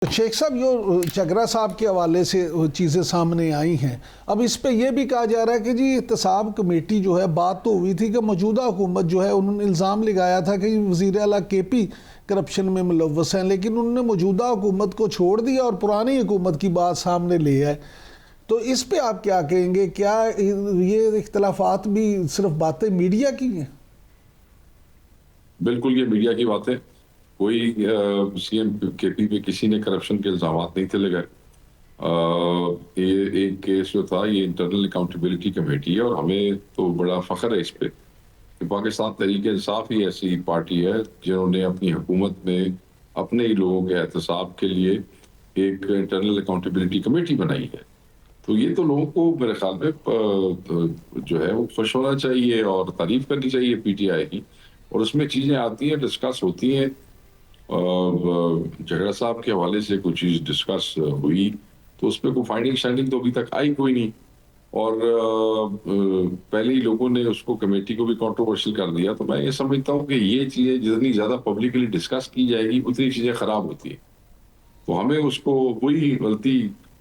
شیخ صاحب جو چگرا صاحب کے حوالے سے چیزیں سامنے آئی ہیں، اب اس پہ یہ بھی کہا جا رہا ہے کہ جی احتساب کمیٹی جو ہے، بات تو ہوئی تھی کہ موجودہ حکومت جو ہے انہوں نے الزام لگایا تھا کہ وزیر اعلیٰ کے پی کرپشن میں ملوث ہیں، لیکن انہوں نے موجودہ حکومت کو چھوڑ دیا اور پرانی حکومت کی بات سامنے لے آئے. تو اس پہ آپ کیا کہیں گے؟ کیا یہ اختلافات بھی صرف باتیں میڈیا کی ہیں؟ بالکل یہ میڈیا کی بات ہے. کوئی سی ایم کے پی پہ کسی نے کرپشن کے الزامات نہیں تھے لگائے. یہ ایک کیس جو تھا، یہ انٹرنل اکاؤنٹیبلٹی کمیٹی ہے، اور ہمیں تو بڑا فخر ہے اس پہ کہ پاکستان تحریک انصاف ہی ایسی پارٹی ہے جنہوں نے اپنی حکومت میں اپنے ہی لوگوں کے احتساب کے لیے ایک انٹرنل اکاؤنٹیبلٹی کمیٹی بنائی ہے. تو یہ تو لوگوں کو میرے خیال میں جو ہے وہ خوش ہونا چاہیے اور تعریف کرنی چاہیے پی ٹی آئی کی. اور اس میں چیزیں آتی ہیں، ڈسکس ہوتی ہیں. جھگڑا صاحب کے حوالے سے کوئی چیز ڈسکس ہوئی تو اس پہ کوئی فائنڈنگ تو ابھی تک آئی کوئی نہیں. اور پہلے ہی لوگوں نے اس کو کمیٹی کو بھی کنٹروورشل کر دیا. تو میں یہ سمجھتا ہوں کہ یہ چیزیں جتنی زیادہ پبلکلی ڈسکس کی جائے گی اتنی چیزیں خراب ہوتی ہیں. تو ہمیں اس کو وہی غلطی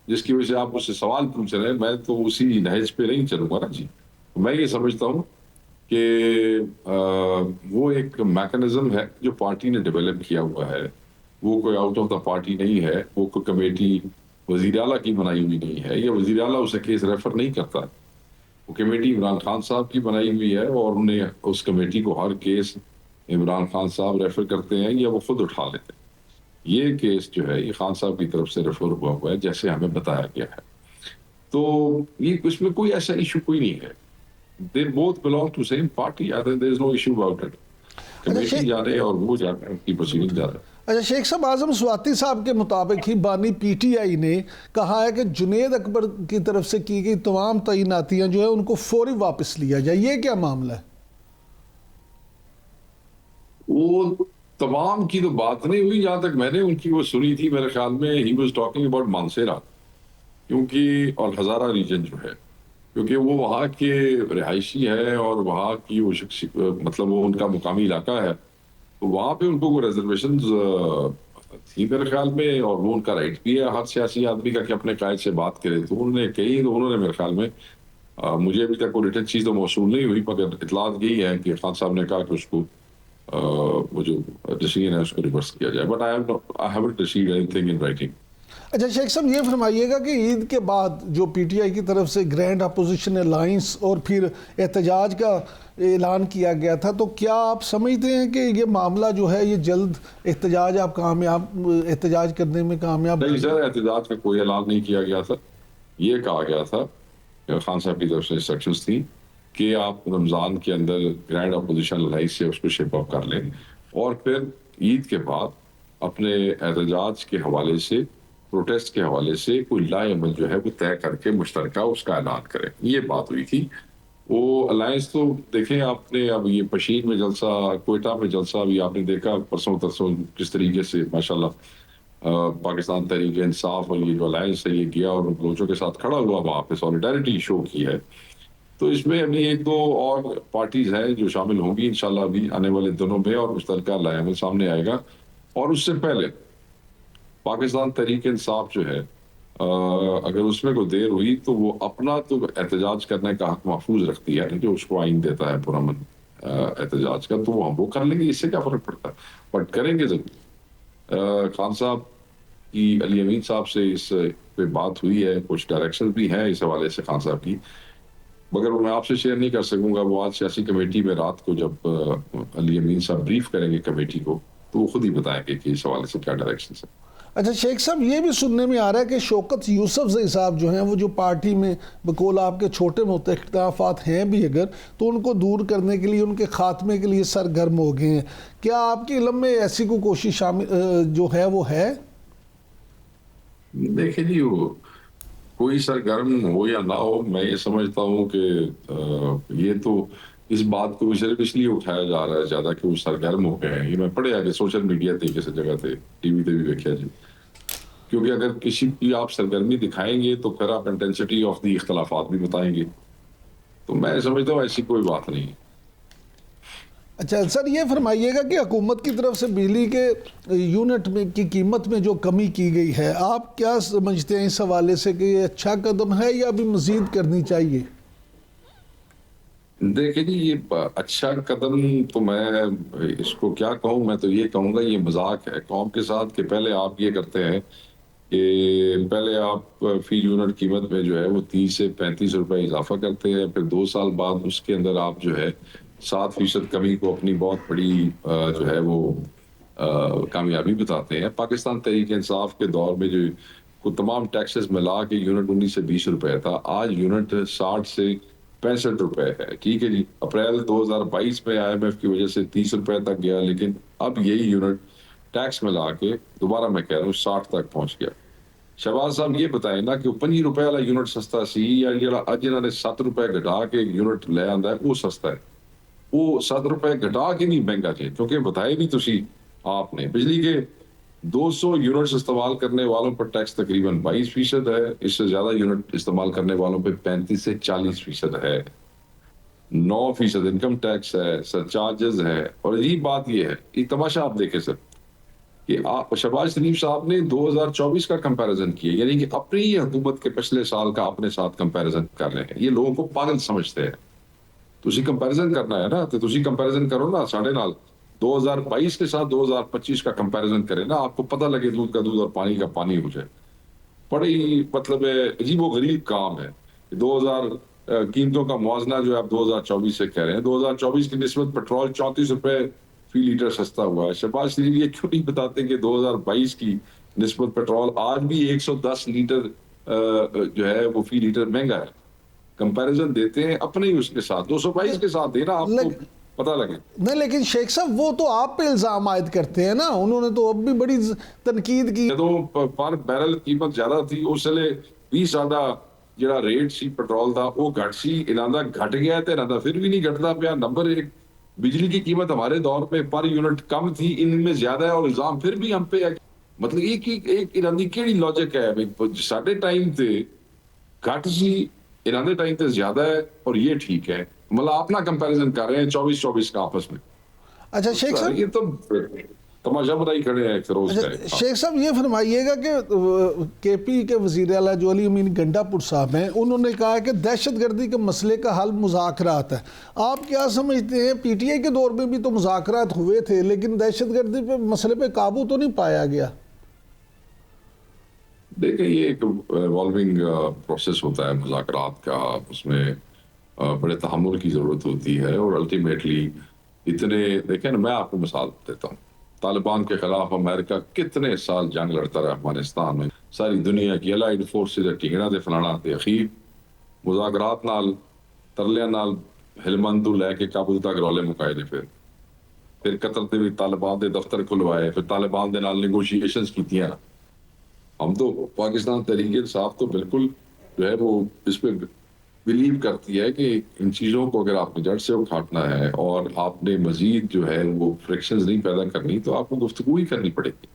جس کی وجہ سے آپ مجھ سے سوال پوچھ رہے ہیں، میں تو اسی نہج پہ نہیں چلوں گا نا جی. میں یہ سمجھتا ہوں کہ وہ ایک میکنزم ہے جو پارٹی نے ڈیولپ کیا ہوا ہے. وہ کوئی آؤٹ آف دا پارٹی نہیں ہے. وہ کوئی کمیٹی وزیر اعلیٰ کی بنائی ہوئی نہیں ہے، یا وزیر اعلیٰ اسے کیس ریفر نہیں کرتا. وہ کمیٹی عمران خان صاحب کی بنائی ہوئی ہے، اور انہیں اس کمیٹی کو ہر کیس عمران خان صاحب ریفر کرتے ہیں یا وہ خود اٹھا لیتے ہیں. یہ کیس جو ہے یہ خان صاحب کی طرف سے ریفر ہوا ہوا ہے جیسے ہمیں بتایا گیا ہے. تو یہ اس میں کوئی ایسا ایشو کوئی نہیں ہے. They both belong to same party. There is no issue about it. Committee جا رہے اور وہ جا رہے، ان کی پروسیڈنگ جا رہے. اچھا شیخ صاحب، اعظم سواتی صاحب کے مطابق ہی بانی پی ٹی آئی نے کہا ہے کہ جنید اکبر کی طرف سے کی گئی تمام تعیناتیاں جو ہے ان کو فوری واپس لیا جائے. یہ کیا معاملہ ہے؟ وہ تمام کی تو بات نہیں ہوئی. جہاں تک میں نے ان کی وہ سنی تھی، میرے خیال میں he was talking about Mansehra, کیونکہ اور ہزارہ ریجن جو ہے، کیونکہ وہ وہاں کے رہائشی ہے اور وہاں کی وہ مطلب وہ ان کا مقامی علاقہ ہے. تو وہاں پہ ان کو کوئی ریزرویشنز تھی میرے خیال میں، اور وہ ان کا رائٹ بھی ہے ہر سیاسی آدمی کا کہ اپنے قائد سے بات کرے. تو انہوں نے کہی، تو انہوں نے میرے خیال میں مجھے ابھی تک کوئی ریٹن چیز تو موصول نہیں ہوئی، مگر اطلاعات یہی ہے کہ خان صاحب نے کہا کہ اس کو وہ جو ڈیسیژن ہے اس کو ریورس کیا جائے. But I haven't received anything in writing. اچھا شیخ صاحب، یہ فرمائیے گا کہ عید کے بعد جو پی ٹی آئی کی طرف سے گرینڈ اپوزیشن الائنس اور پھر احتجاج کا اعلان کیا گیا تھا، تو کیا آپ سمجھتے ہیں کہ یہ معاملہ جو ہے یہ جلد احتجاج کرنے میں کامیاب؟ نہیں سر، احتجاج کا کوئی اعلان نہیں کیا گیا تھا. یہ کہا گیا تھا خان صاحب کی طرف سے انسٹرکشنز تھی کہ آپ رمضان کے اندر گرینڈ اپوزیشن الائنس سے اس کو شیپ اپ کر لیں، اور پھر عید کے بعد اپنے احتجاج کے حوالے سے، پروٹیسٹ کے حوالے سے کوئی لائحہ عمل جو ہے وہ طے کر کے مشترکہ اس کا اعلان کریں. یہ بات ہوئی تھی. وہ الائنس تو دیکھیں آپ نے، اب یہ پشین میں جلسہ، کوئٹہ میں جلسہ بھی آپ نے دیکھا پرسوں ترسوں کس طریقے سے ماشاءاللہ پاکستان تحریک انصاف اور یہ جو الائنس ہے یہ گیا اور بلوچوں کے ساتھ کھڑا ہوا، وہاں پہ سولیڈیرٹی شو کی ہے. تو اس میں ابھی ایک دو اور پارٹیز ہیں جو شامل ہوں گی انشاءاللہ ابھی آنے والے دنوں میں، اور مشترکہ لائحہ عمل سامنے آئے گا. اور اس سے پہلے پاکستان تحریک انصاف جو ہے، اگر اس میں کوئی دیر ہوئی تو وہ اپنا تو احتجاج کرنے کا حق محفوظ رکھتی ہے جو اس کو آئین دیتا ہے پرامن احتجاج کا، تو وہ کر لیں گے. اس سے کیا فرق پڑتا ہے؟ بٹ کریں گے ضرور. خان صاحب کی علی امین صاحب سے اس پہ بات ہوئی ہے، کچھ ڈائریکشن بھی ہیں اس حوالے سے خان صاحب کی، مگر وہ میں آپ سے شیئر نہیں کر سکوں گا. وہ آج سیاسی کمیٹی میں رات کو جب علی امین صاحب بریف کریں گے کمیٹی کو تو وہ خود ہی بتائیں گے کہ اس حوالے سے کیا ڈائریکشن ہے. اچھا شیخ صاحب، یہ بھی سننے میں آ رہا ہے کہ شوکت یوسفزئی صاحب جو ہیں وہ جو پارٹی میں بقول آپ کے چھوٹے موٹے اختلافات ہیں بھی اگر، تو ان کو دور کرنے کے لیے، ان کے خاتمے کے لیے سرگرم ہو گئے ہیں. کیا آپ کے علم میں ایسی کوئی کوشش شامل جو ہے وہ ہے؟ دیکھیں جی، وہ کوئی سرگرم ہو یا نہ ہو، میں یہ سمجھتا ہوں کہ یہ تو اس بات کو صرف اس لیے اٹھایا جا رہا ہے زیادہ کہ وہ سرگرم ہو گئے ہیں. یہ میں پڑھے کہ سوشل میڈیا تے کسی جگہ تے ٹی وی تے بھی دیکھا جی. کیونکہ اگر کسی کی آپ سرگرمی دکھائیں گے تو پھر آپ انٹینسٹی آف دی اختلافات بھی بتائیں گے. تو میں سمجھتا ہوں ایسی کوئی بات نہیں. اچھا سر، یہ فرمائیے گا کہ حکومت کی طرف سے بجلی کے یونٹ میں کی قیمت میں جو کمی کی گئی ہے، آپ کیا سمجھتے ہیں اس حوالے سے کہ یہ اچھا قدم ہے یا ابھی مزید کرنی چاہیے؟ دیکھیں جی، یہ اچھا قدم تو میں اس کو کیا کہوں، میں تو یہ کہوں گا یہ مذاق ہے قوم کے ساتھ کہ پہلے آپ یہ کرتے ہیں کہ پہلے آپ فی یونٹ قیمت میں جو ہے وہ 30 سے 35 روپے اضافہ کرتے ہیں، پھر 2 سال بعد اس کے اندر آپ جو ہے 7% کمی کو اپنی بہت بڑی جو ہے وہ کامیابی بتاتے ہیں۔ پاکستان تحریک انصاف کے دور میں جو کو تمام ٹیکسز ملا کے یونٹ 19 سے 20 روپے تھا، آج یونٹ 60 سے 65 روپے ہے۔ ٹھیک ہے جی، اپریل 2022 میں آئی ایم ایف کی وجہ سے 30 روپے تک گیا، لیکن اب یہی یونٹ ٹیکس میں لا کے دوبارہ میں کہہ رہا ہوں 60 تک پہنچ گیا۔ شہباز صاحب یہ بتائیں نا کہ 25 روپے والا یونٹ سستا سی یا جنہوں نے 7 روپے گھٹا کے یونٹ لے آندا ہے وہ سستا ہے؟ وہ 7 روپے گھٹا کے نہیں مہنگا جی، کیونکہ بتائے بھی تسی آپ نے بجلی کے 200 یونٹس استعمال کرنے والوں پر ٹیکس تقریباً 22% ہے، اس سے زیادہ یونٹ استعمال کرنے والوں پہ 35 سے 40% ہے، 9% انکم ٹیکس ہے، سرچارجز ہے۔ اور عجیب بات یہ ہے، ایک تماشا آپ دیکھیں سر کہ شہباز شریف صاحب نے 2024 کا کمپیریزن کیا، یعنی کہ اپنی ہی حکومت کے پچھلے سال کا اپنے ساتھ کمپیریزن کر رہے ہیں۔ یہ لوگوں کو پاگل سمجھتے ہیں۔ تسی کمپیریزن کرنا ہے نا تو تسی کمپیریزن کرو نا ساڑھے نال 2022 کے ساتھ 2025 کا کمپیریزن کریں نا، آپ کو پتہ لگے دودھ کا دودھ اور پانی کا پانی ہو جائے۔ بڑی مطلب عجیب و غریب کام ہے۔ 2000 قیمتوں کا موازنہ جو آپ 2024 سے کہہ رہے ہیں، 2024 کی نسبت پیٹرول 34 روپے فی لیٹر سستا ہوا ہے۔ شہباز شریف یہ کیوں نہیں بتاتے کہ 2022 کی نسبت پیٹرول آج بھی 110 لیٹر جو ہے وہ فی لیٹر مہنگا ہے؟ کمپیریزن دیتے ہیں اپنے ہی اس کے ساتھ، 222 کے ساتھ دینا آپ کو پتہ لگے۔ نہیں لیکن شیخ صاحب وہ تو آپ پہ الزام عائد کرتے ہیں نا، انہوں نے تو اب بھی بڑی تنقید کی۔ جدوں پر بیرل قیمت زیادہ تھی اس لیے 20 سادہ جڑا ریٹ سی پیٹرول دا وہ گھٹ سی، انہاں دا گھٹ گیا تے انہاں دا پھر بھی نہیں گھٹدا پیا۔ نمبر 1 بجلی کی قیمت ہمارے دور میں پر یونٹ کم تھی، ان میں زیادہ ہے اور الزام پھر بھی ہم پہ ہے۔ مطلب ایک انہاں دی کیڑی لاجک ہے؟ ساڈے ٹائم تے گھٹ سی، انہاں دے ٹائم تے زیادہ ہے اور یہ ٹھیک ہے۔ مطلب اپنا کمپیریزن کر رہے ہیں 24 کا آپس میں۔ اچھا شیخ صاحب، یہ تو تماشا بنائی کھڑے ہیں فیروز کا۔ شیخ صاحب یہ فرمائیے گا کہ کے پی کے وزیر اعلیٰ جو علی امین گنڈا پور صاحب ہیں، انہوں نے کہا کہ دہشت گردی کے مسئلے کا حل مذاکرات ہے۔ آپ کیا سمجھتے ہیں؟ پی ٹی آئی کے دور میں بھی تو مذاکرات ہوئے تھے لیکن دہشت گردی پہ مسئلے پہ قابو تو نہیں پایا گیا۔ دیکھیں یہ ایک ایوالونگ پروسیس ہوتا ہے مذاکرات کا، اس میں بڑے تحمل کی ضرورت ہوتی ہے اور الٹیمیٹلی اتنے دیکھیں نا، میں آپ کو مثال دیتا ہوں، طالبان کے خلاف امریکہ کتنے سال جنگ لڑتا رہا افغانستان میں، ساری دنیا کی الائیڈ فورسز ٹکنا دے فلانا تے اخیر مذاکرات نال ترلیاں نال ہلمندو لے کے کابل تک رولے مکائے نے، پھر قطر دے بھی طالبان دے دفتر کھلوائے، پھر طالبان دے نال نیگوشیشنز کیتیاں۔ ہم تو پاکستان تحریک انصاف تو بالکل جو ہے وہ اس پہ بلیو کرتی ہے کہ ان چیزوں کو اگر آپ نے جڑ سے اکھاٹنا ہے اور آپ نے مزید جو ہے وہ فرکشنز نہیں پیدا کرنی تو آپ کو گفتگو ہی کرنی پڑے گی۔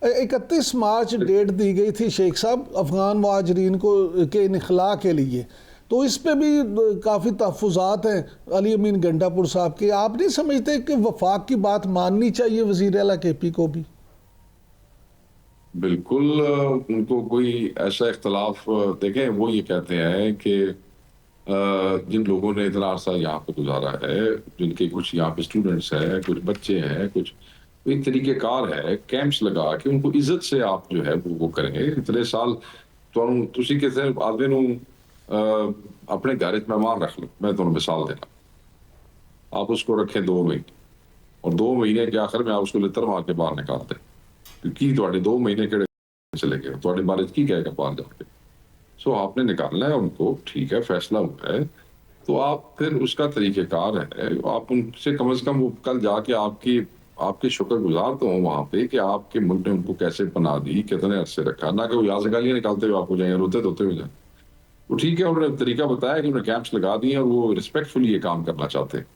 31 مارچ ڈیٹ دی گئی تھی شیخ صاحب افغان مہاجرین کو کے انخلاء کے لیے، تو اس پہ بھی کافی تحفظات ہیں علی امین گنڈا پور صاحب کے۔ آپ نہیں سمجھتے کہ وفاق کی بات ماننی چاہیے وزیر اعلیٰ کے پی کو بھی؟ بالکل، ان کو کوئی ایسا اختلاف دیکھیں، وہ یہ کہتے ہیں کہ جن لوگوں نے اتنا عرصہ یہاں پہ گزارا ہے، جن کے کچھ یہاں پہ اسٹوڈنٹس ہیں، کچھ بچے ہیں، کچھ ایک طریقہ کار ہے کیمپس لگا کے ان کو عزت سے آپ جو ہے وہ کریں گے۔ اتنے سال تسی کہتے ہیں آدمی نو اپنے گھر مہمان رکھ لو، میں تمہیں مثال دینا، آپ اس کو رکھیں 2 مہینے اور 2 مہینے کے آخر میں آپ اس کو لتر مار کے باہر نکال دیں، کیونکہ تھوڑے 2 مہینے کہڑے چلے گئے، تھوڑے بارے کی کہے گا باہر جا کے۔ سو آپ نے نکالنا ہے ان کو، ٹھیک ہے فیصلہ ہوا ہے تو آپ پھر اس کا طریقہ کار ہے، آپ ان سے کم از کم وہ کل جا کے آپ کے شکر گزار تو ہوں وہاں پہ کہ آپ کے ملک نے ان کو کیسے پناہ دی، کتنے عرصے رکھا، نہ کہ وہ یہاں سے گالیاں نکالتے ہوئے آپ کو جائیں روتے دھوتے ہوئے جائیں۔ وہ ٹھیک ہے، انہوں نے طریقہ بتایا کہ انہوں نے کیمپس لگا دیے اور وہ ریسپیکٹفلی یہ کام کرنا چاہتے ہیں۔